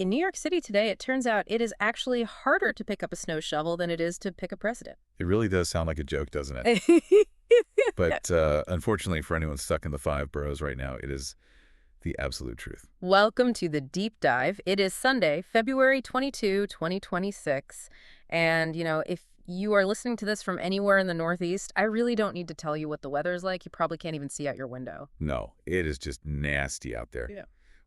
In New York City today, it turns out it is actually harder to pick up a snow shovel than it is to pick a president. It really does sound like a joke, doesn't it? But unfortunately for anyone stuck in the five boroughs right now, it is the absolute truth. Welcome to the Deep Dive. It is Sunday, February 22, 2026. And, if you are listening to this from anywhere in the Northeast, I really don't need to tell you what the weather is like. You probably can't even see out your window. No, it is just nasty out there. Yeah.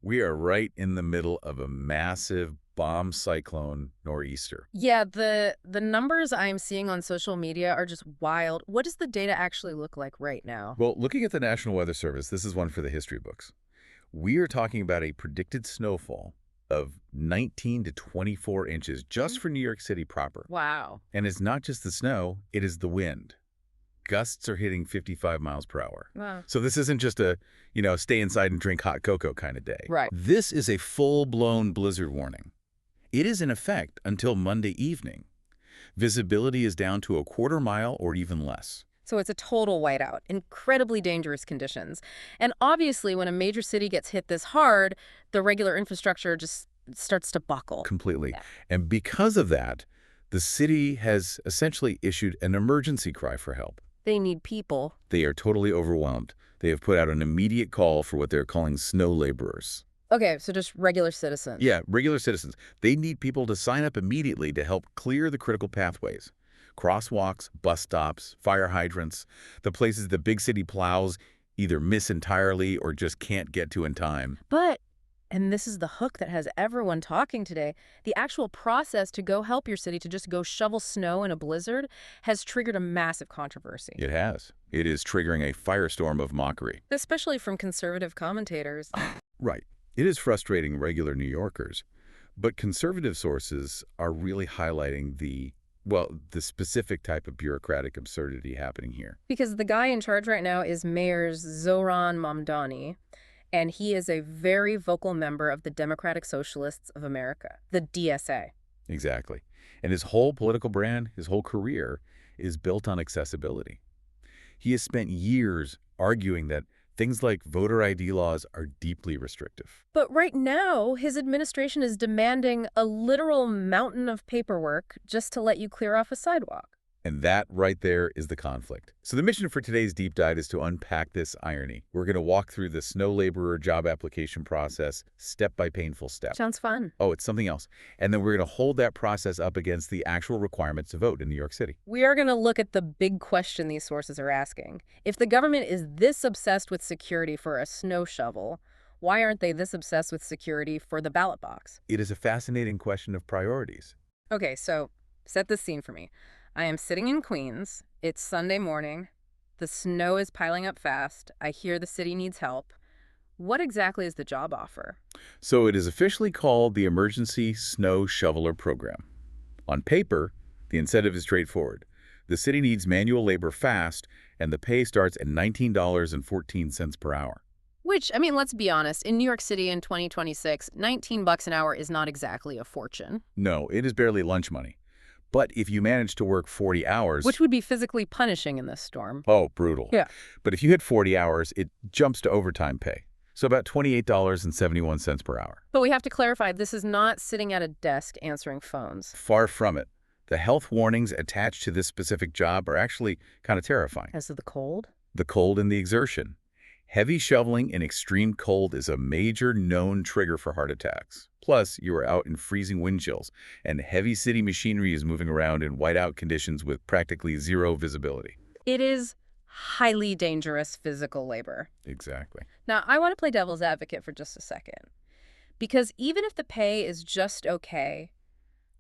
We are right in the middle of a massive bomb cyclone nor'easter. Yeah, the numbers I'm seeing on social media are just wild. What does the data actually look like right now? Well, looking at the National Weather Service, this is one for the history books. We are talking about a predicted snowfall of 19 to 24 inches just for New York City proper. Wow. And it's not just the snow, it is the wind. Gusts are hitting 55 miles per hour. Wow. So this isn't just a, stay inside and drink hot cocoa kind of day. Right. This is a full-blown blizzard warning. It is in effect until Monday evening. Visibility is down to a quarter mile or even less. So it's a total whiteout, incredibly dangerous conditions. And obviously, when a major city gets hit this hard, the regular infrastructure just starts to buckle. Completely. Yeah. And because of that, the city has essentially issued an emergency cry for help. They need people. They are totally overwhelmed. They have put out an immediate call for what they're calling snow laborers. Okay, so just regular citizens. Yeah, regular citizens. They need people to sign up immediately to help clear the critical pathways. Crosswalks, bus stops, fire hydrants, the places the big city plows either miss entirely or just can't get to in time. But, and this is the hook that has everyone talking today, the actual process to go help your city to just go shovel snow in a blizzard has triggered a massive controversy. It has. It is triggering a firestorm of mockery. Especially from conservative commentators. Right. It is frustrating regular New Yorkers, but conservative sources are really highlighting the specific type of bureaucratic absurdity happening here. Because the guy in charge right now is Mayor Zohran Mamdani, and he is a very vocal member of the Democratic Socialists of America, the DSA. Exactly. And his whole political brand, his whole career, is built on accessibility. He has spent years arguing that things like voter ID laws are deeply restrictive. But right now, his administration is demanding a literal mountain of paperwork just to let you clear off a sidewalk. And that right there is the conflict. So the mission for today's deep dive is to unpack this irony. We're going to walk through the snow laborer job application process step by painful step. Sounds fun. Oh, it's something else. And then we're going to hold that process up against the actual requirements to vote in New York City. We are going to look at the big question these sources are asking. If the government is this obsessed with security for a snow shovel, why aren't they this obsessed with security for the ballot box? It is a fascinating question of priorities. Okay, so set the scene for me. I am sitting in Queens. It's Sunday morning. The snow is piling up fast. I hear the city needs help. What exactly is the job offer? So it is officially called the Emergency Snow Shoveler Program. On paper, the incentive is straightforward. The city needs manual labor fast, and the pay starts at $19.14 per hour. Which, let's be honest, in New York City in 2026, $19 an hour is not exactly a fortune. No, it is barely lunch money. But if you manage to work 40 hours... Which would be physically punishing in this storm. Oh, brutal. Yeah. But if you hit 40 hours, it jumps to overtime pay. So about $28.71 per hour. But we have to clarify, this is not sitting at a desk answering phones. Far from it. The health warnings attached to this specific job are actually kind of terrifying. As to the cold? The cold and the exertion. Heavy shoveling in extreme cold is a major known trigger for heart attacks. Plus, you are out in freezing wind chills, and heavy city machinery is moving around in whiteout conditions with practically zero visibility. It is highly dangerous physical labor. Exactly. Now, I want to play devil's advocate for just a second. Because even if the pay is just okay,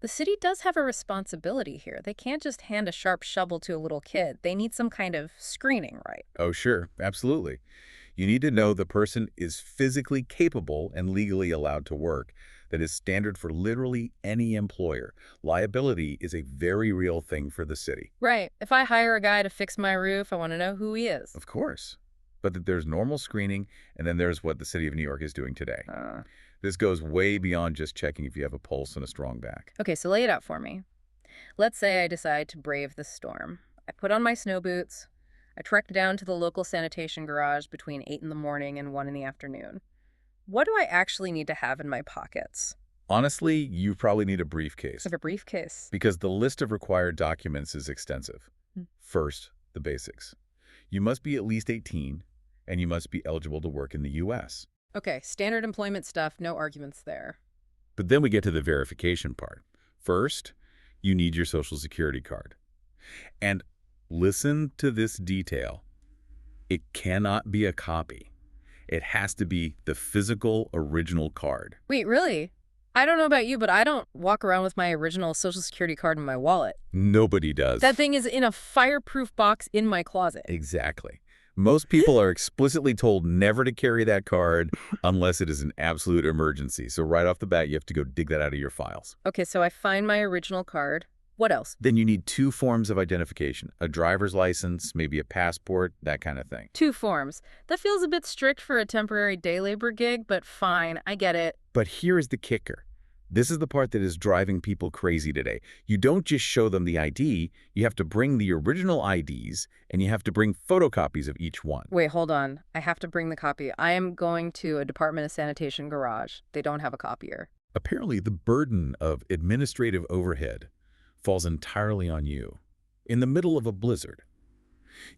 the city does have a responsibility here. They can't just hand a sharp shovel to a little kid. They need some kind of screening, right? Oh, sure. Absolutely. You need to know the person is physically capable and legally allowed to work. That is standard for literally any employer. Liability is a very real thing for the city. Right. If I hire a guy to fix my roof, I want to know who he is. Of course. But that there's normal screening, and then there's what the city of New York is doing today. This goes way beyond just checking if you have a pulse and a strong back. Okay, so lay it out for me. Let's say I decide to brave the storm. I put on my snow boots. I trekked down to the local sanitation garage between 8 in the morning and 1 in the afternoon. What do I actually need to have in my pockets? Honestly, you probably need a I briefcase have a briefcase. because the list of required documents is extensive. Hmm. First, the basics. You must be at least 18, and you must be eligible to work in the U.S. Okay, standard employment stuff, no arguments there. But then we get to the verification part. First, you need your Social Security card. And listen to this detail. It cannot be a copy. It has to be the physical original card. Wait, really? I don't know about you, but I don't walk around with my original Social Security card in my wallet. Nobody does. That thing is in a fireproof box in my closet. Exactly. Most people are explicitly told never to carry that card unless it is an absolute emergency. So right off the bat, you have to go dig that out of your files. Okay, so I find my original card. What else? Then you need 2 forms of identification, a driver's license, maybe a passport, that kind of thing. 2 forms. That feels a bit strict for a temporary day labor gig, but fine, I get it. But here is the kicker. This is the part that is driving people crazy today. You don't just show them the ID, you have to bring the original IDs, and you have to bring photocopies of each one. Wait, hold on. I have to bring the copy. I am going to a Department of Sanitation garage. They don't have a copier. Apparently, the burden of administrative overhead falls entirely on you. In the middle of a blizzard,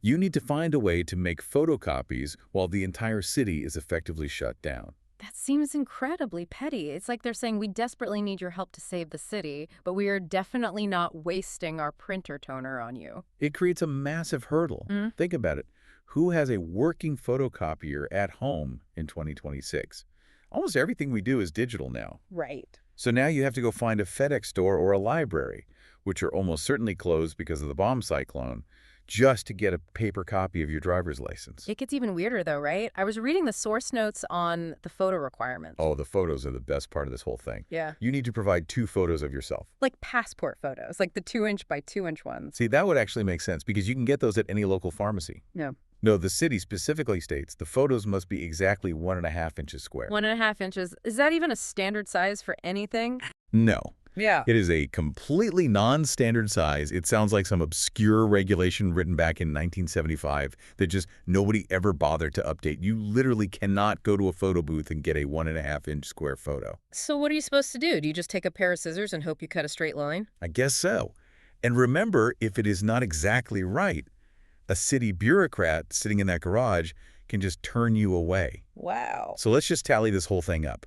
you need to find a way to make photocopies while the entire city is effectively shut down. That seems incredibly petty. It's like they're saying we desperately need your help to save the city, but we are definitely not wasting our printer toner on you. It creates a massive hurdle. Think about it. Who has a working photocopier at home in 2026? Almost everything we do is digital now. Right. So now you have to go find a FedEx store or a library, which are almost certainly closed because of the bomb cyclone, just to get a paper copy of your driver's license. It gets even weirder though, right? I was reading the source notes on the photo requirements. Oh, the photos are the best part of this whole thing. Yeah. You need to provide 2 photos of yourself. Like passport photos, like the 2-inch by 2-inch ones. See, that would actually make sense because you can get those at any local pharmacy. No. No, the city specifically states the photos must be exactly 1.5 inches square. 1.5 inches. Is that even a standard size for anything? No. Yeah. It is a completely non-standard size. It sounds like some obscure regulation written back in 1975 that just nobody ever bothered to update. You literally cannot go to a photo booth and get a 1.5-inch square photo. So what are you supposed to do? Do you just take a pair of scissors and hope you cut a straight line? I guess so. And remember, if it is not exactly right, a city bureaucrat sitting in that garage can just turn you away. Wow. So let's just tally this whole thing up.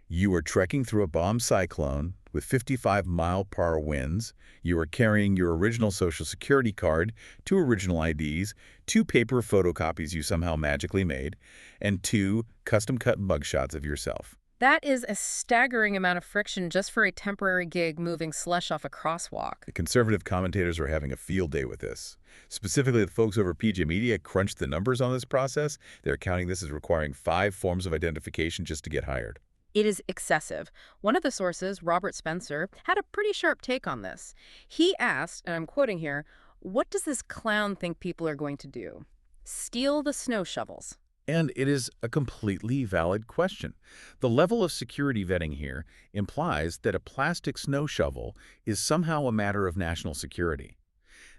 You are trekking through a bomb cyclone with 55-mile-per-hour winds. You are carrying your original Social Security card, 2 original IDs, 2 paper photocopies you somehow magically made, and 2 custom-cut mugshots of yourself. That is a staggering amount of friction just for a temporary gig moving slush off a crosswalk. The conservative commentators are having a field day with this. Specifically, the folks over PJ Media crunched the numbers on this process. They're counting this as requiring 5 forms of identification just to get hired. It is excessive. One of the sources, Robert Spencer, had a pretty sharp take on this. He asked, and I'm quoting here, "What does this clown think people are going to do? Steal the snow shovels?" And it is a completely valid question. The level of security vetting here implies that a plastic snow shovel is somehow a matter of national security.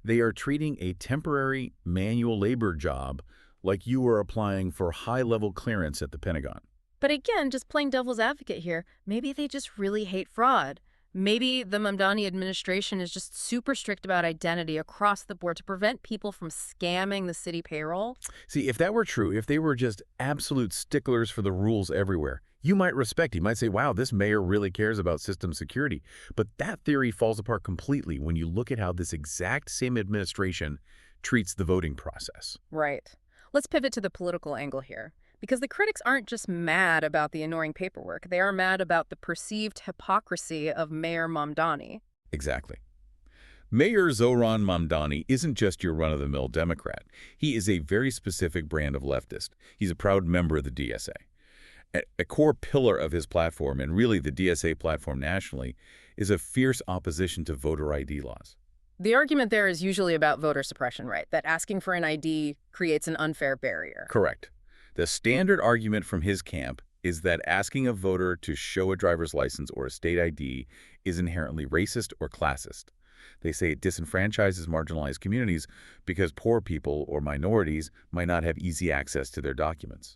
They are treating a temporary manual labor job like you were applying for high-level clearance at the Pentagon. But again, just playing devil's advocate here, maybe they just really hate fraud. Maybe the Mamdani administration is just super strict about identity across the board to prevent people from scamming the city payroll. See, if that were true, if they were just absolute sticklers for the rules everywhere, you might respect. You might say, wow, this mayor really cares about system security. But that theory falls apart completely when you look at how this exact same administration treats the voting process. Right. Let's pivot to the political angle here. Because the critics aren't just mad about the annoying paperwork. They are mad about the perceived hypocrisy of Mayor Mamdani. Exactly. Mayor Zohran Mamdani isn't just your run-of-the-mill Democrat. He is a very specific brand of leftist. He's a proud member of the DSA. A core pillar of his platform, and really the DSA platform nationally, is a fierce opposition to voter ID laws. The argument there is usually about voter suppression, right? That asking for an ID creates an unfair barrier. Correct. The standard argument from his camp is that asking a voter to show a driver's license or a state ID is inherently racist or classist. They say it disenfranchises marginalized communities because poor people or minorities might not have easy access to their documents.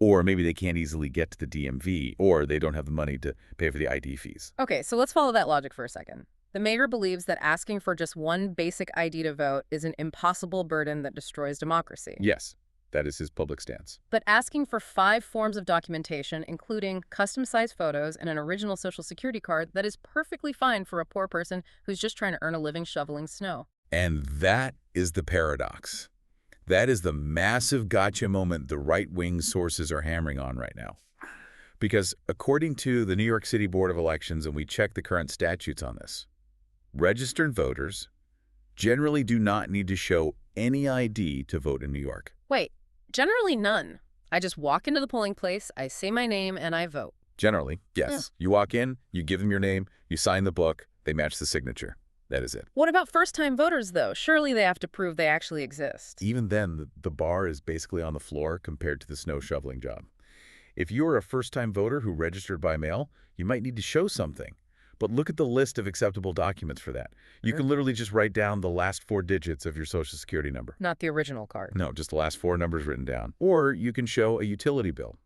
Or maybe they can't easily get to the DMV, or they don't have the money to pay for the ID fees. Okay, so let's follow that logic for a second. The mayor believes that asking for just one basic ID to vote is an impossible burden that destroys democracy. Yes, that is his public stance. But asking for 5 forms of documentation, including custom-sized photos and an original Social Security card, that is perfectly fine for a poor person who's just trying to earn a living shoveling snow. And that is the paradox. That is the massive gotcha moment the right-wing sources are hammering on right now. Because according to the New York City Board of Elections, and we checked the current statutes on this, registered voters generally do not need to show any ID to vote in New York. Wait, generally none. I just walk into the polling place, I say my name, and I vote. Generally, yes. You walk in, you give them your name, you sign the book, they match the signature. That is it. What about first-time voters, though? Surely they have to prove they actually exist. Even then, the bar is basically on the floor compared to the snow shoveling job. If you are a first-time voter who registered by mail, you might need to show something. But look at the list of acceptable documents for that. You can literally just write down the last 4 digits of your Social Security number. Not the original card. No, just the last 4 numbers written down. Or you can show a utility bill,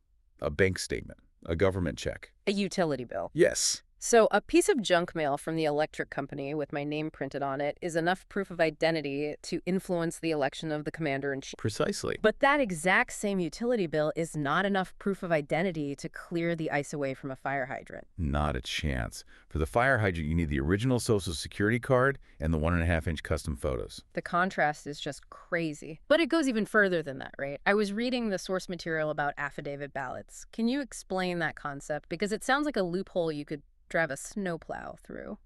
a bank statement, a government check. A utility bill. Yes. So a piece of junk mail from the electric company with my name printed on it is enough proof of identity to influence the election of the commander-in-chief. Precisely. But that exact same utility bill is not enough proof of identity to clear the ice away from a fire hydrant. Not a chance. For the fire hydrant, you need the original Social Security card and the 1.5-inch custom photos. The contrast is just crazy. But it goes even further than that, right? I was reading the source material about affidavit ballots. Can you explain that concept? Because it sounds like a loophole you could drive a snowplow through.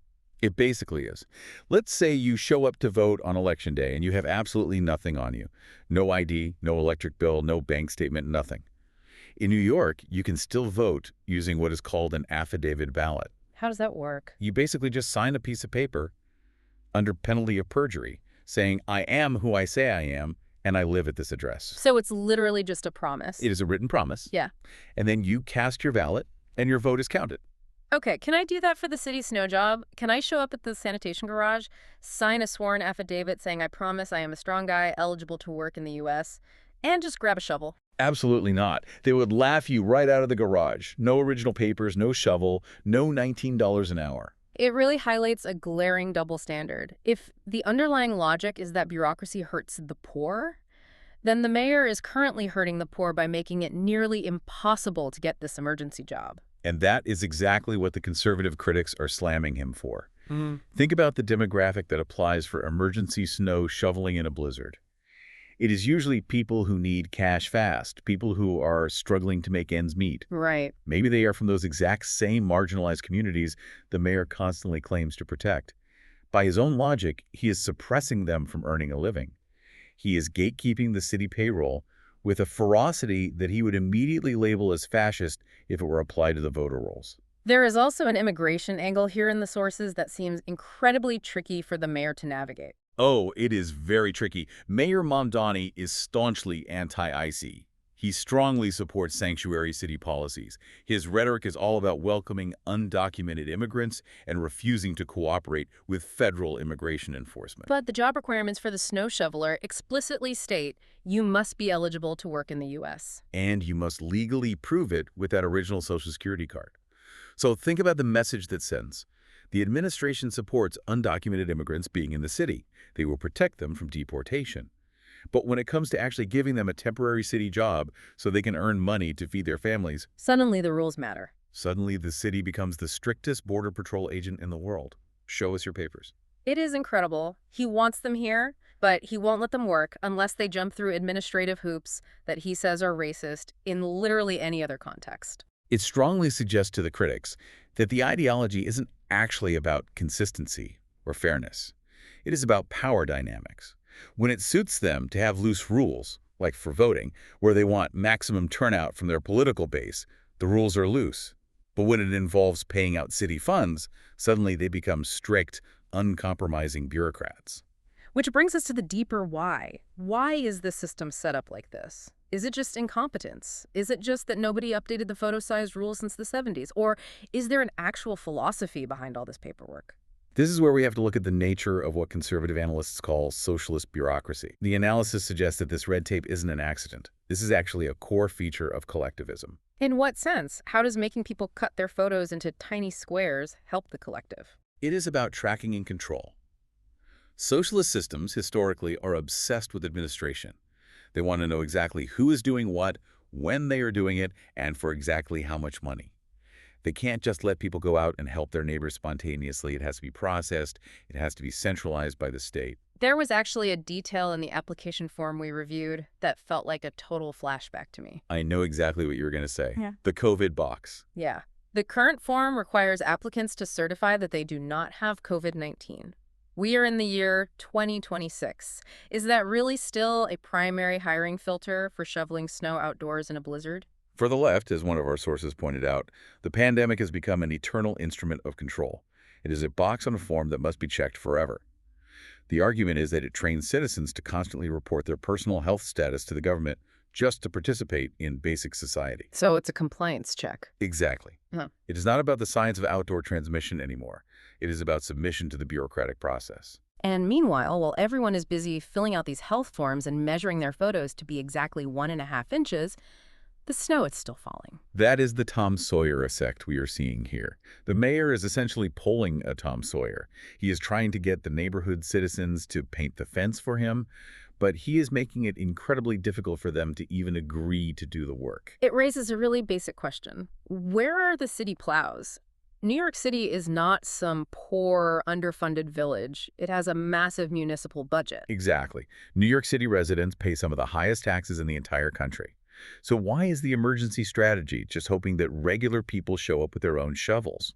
It basically is. Let's say you show up to vote on Election Day and you have absolutely nothing on you. No ID, no electric bill, no bank statement, nothing. In New York, you can still vote using what is called an affidavit ballot. How does that work? You basically just sign a piece of paper under penalty of perjury saying, I am who I say I am, and I live at this address. So it's literally just a promise. It is a written promise. Yeah. And then you cast your ballot and your vote is counted. Okay, can I do that for the city snow job? Can I show up at the sanitation garage, sign a sworn affidavit saying I promise I am a strong guy eligible to work in the U.S., and just grab a shovel? Absolutely not. They would laugh you right out of the garage. No original papers, no shovel, no $19 an hour. It really highlights a glaring double standard. If the underlying logic is that bureaucracy hurts the poor, then the mayor is currently hurting the poor by making it nearly impossible to get this emergency job. And that is exactly what the conservative critics are slamming him for. Think about the demographic that applies for emergency snow shoveling in a blizzard. It is usually people who need cash fast, people who are struggling to make ends meet. Right. Maybe they are from those exact same marginalized communities the mayor constantly claims to protect. By his own logic, he is suppressing them from earning a living. He is gatekeeping the city payroll with a ferocity that he would immediately label as fascist if it were applied to the voter rolls. There is also an immigration angle here in the sources that seems incredibly tricky for the mayor to navigate. Oh, it is very tricky. Mayor Mamdani is staunchly anti-IC. He strongly supports sanctuary city policies. His rhetoric is all about welcoming undocumented immigrants and refusing to cooperate with federal immigration enforcement. But the job requirements for the snow shoveler explicitly state you must be eligible to work in the U.S. And you must legally prove it with that original Social Security card. So think about the message that sends. The administration supports undocumented immigrants being in the city. They will protect them from deportation. But when it comes to actually giving them a temporary city job so they can earn money to feed their families, suddenly the rules matter. Suddenly the city becomes the strictest border patrol agent in the world. Show us your papers. It is incredible. He wants them here, but he won't let them work unless they jump through administrative hoops that he says are racist in literally any other context. It strongly suggests to the critics that the ideology isn't actually about consistency or fairness. It is about power dynamics. When it suits them to have loose rules, like for voting, where they want maximum turnout from their political base, the rules are loose. But when it involves paying out city funds, suddenly they become strict, uncompromising bureaucrats. Which brings us to the deeper why. Why is this system set up like this? Is it just incompetence? Is it just that nobody updated the photo size rule since the 70s? Or is there an actual philosophy behind all this paperwork? This is where we have to look at the nature of what conservative analysts call socialist bureaucracy. The analysis suggests that this red tape isn't an accident. This is actually a core feature of collectivism. In what sense? How does making people cut their photos into tiny squares help the collective? It is about tracking and control. Socialist systems, historically, are obsessed with administration. They want to know exactly who is doing what, when they are doing it, and for exactly how much money. They can't just let people go out and help their neighbors spontaneously. It has to be processed. It has to be centralized by the state. There was actually a detail in the application form we reviewed that felt like a total flashback to me. I know exactly what you were going to say. Yeah. The COVID box. Yeah. The current form requires applicants to certify that they do not have COVID-19. We are in the year 2026. Is that really still a primary hiring filter for shoveling snow outdoors in a blizzard? For the left, as one of our sources pointed out, the pandemic has become an eternal instrument of control. It is a box on a form that must be checked forever. The argument is that it trains citizens to constantly report their personal health status to the government just to participate in basic society. So it's a compliance check. Exactly. Huh. It is not about the science of outdoor transmission anymore. It is about submission to the bureaucratic process. And meanwhile, while everyone is busy filling out these health forms and measuring their photos to be exactly 1.5 inches, the snow is still falling. That is the Tom Sawyer effect we are seeing here. The mayor is essentially polling a Tom Sawyer. He is trying to get the neighborhood citizens to paint the fence for him, but he is making it incredibly difficult for them to even agree to do the work. It raises a really basic question. Where are the city plows? New York City is not some poor, underfunded village. It has a massive municipal budget. Exactly. New York City residents pay some of the highest taxes in the entire country. So why is the emergency strategy just hoping that regular people show up with their own shovels?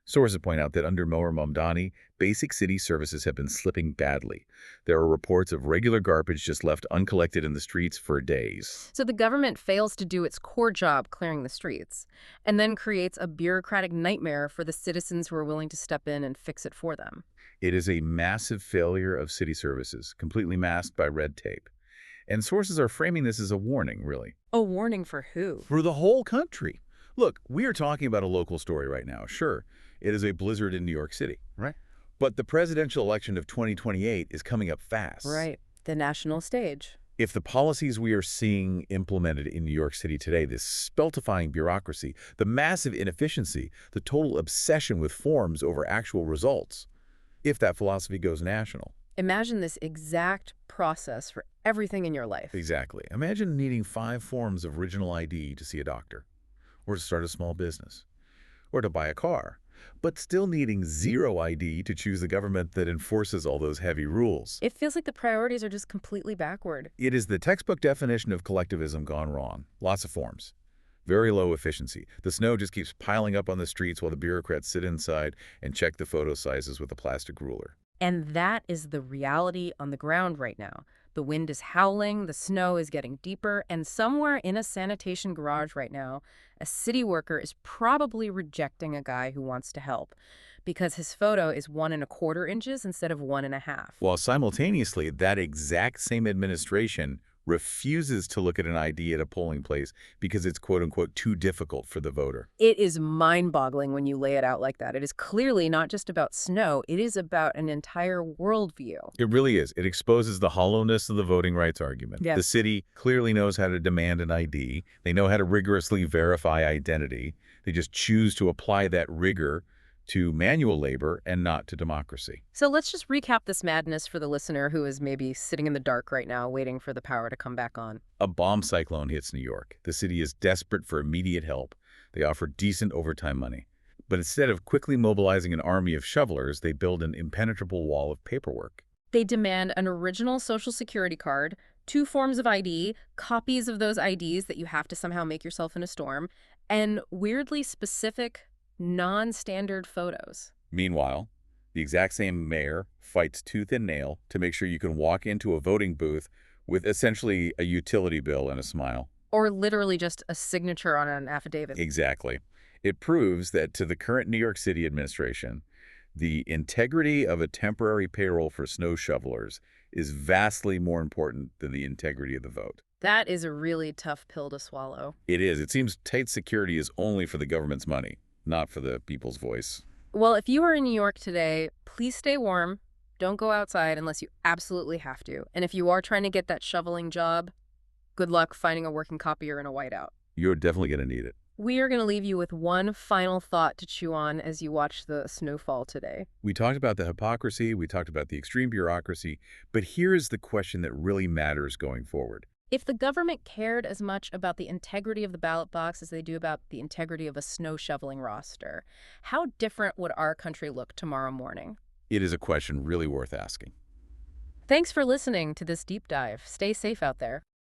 Sources point out that under Mayor Mamdani, basic city services have been slipping badly. There are reports of regular garbage just left uncollected in the streets for days. So the government fails to do its core job clearing the streets, and then creates a bureaucratic nightmare for the citizens who are willing to step in and fix it for them. It is a massive failure of city services, completely masked by red tape. And sources are framing this as a warning, really. A warning for who? For the whole country. Look, we are talking about a local story right now. Sure, it is a blizzard in New York City. Right. But the presidential election of 2028 is coming up fast. Right. The national stage. If the policies we are seeing implemented in New York City today, this stultifying bureaucracy, the massive inefficiency, the total obsession with forms over actual results, if that philosophy goes national. Imagine this exact process for everything in your life. Exactly. Imagine needing 5 forms of original ID to see a doctor, or to start a small business, or to buy a car, but still needing 0 ID to choose the government that enforces all those heavy rules. It feels like the priorities are just completely backward. It is the textbook definition of collectivism gone wrong. Lots of forms. Very low efficiency. The snow just keeps piling up on the streets while the bureaucrats sit inside and check the photo sizes with a plastic ruler. And that is the reality on the ground right now. The wind is howling, the snow is getting deeper, and somewhere in a sanitation garage right now, a city worker is probably rejecting a guy who wants to help because his photo is 1.25 inches instead of 1.5. While simultaneously, that exact same administration refuses to look at an ID at a polling place because it's quote-unquote too difficult for the voter. It is mind-boggling when you lay it out like that. It is clearly not just about snow. It is about an entire worldview. It really is. It exposes the hollowness of the voting rights argument. Yes. The city clearly knows how to demand an ID. They know how to rigorously verify identity. They just choose to apply that rigor to manual labor and not to democracy. So let's just recap this madness for the listener who is maybe sitting in the dark right now waiting for the power to come back on. A bomb cyclone hits New York. The city is desperate for immediate help. They offer decent overtime money. But instead of quickly mobilizing an army of shovelers, they build an impenetrable wall of paperwork. They demand an original Social Security card, 2 forms of ID, copies of those IDs that you have to somehow make yourself in a storm, and weirdly specific non-standard photos. Meanwhile, the exact same mayor fights tooth and nail to make sure you can walk into a voting booth with essentially a utility bill and a smile. Or literally just a signature on an affidavit. Exactly. It proves that to the current New York City administration, the integrity of a temporary payroll for snow shovelers is vastly more important than the integrity of the vote. That is a really tough pill to swallow. It is. It seems tight security is only for the government's money, not for the people's voice. Well, if you are in New York today, please stay warm. Don't go outside unless you absolutely have to. And if you are trying to get that shoveling job, good luck finding a working copier in a whiteout. You're definitely going to need it. We are going to leave you with one final thought to chew on as you watch the snowfall today. We talked about the hypocrisy, we talked about the extreme bureaucracy, but here is the question that really matters going forward. If the government cared as much about the integrity of the ballot box as they do about the integrity of a snow shoveling roster, how different would our country look tomorrow morning? It is a question really worth asking. Thanks for listening to this deep dive. Stay safe out there.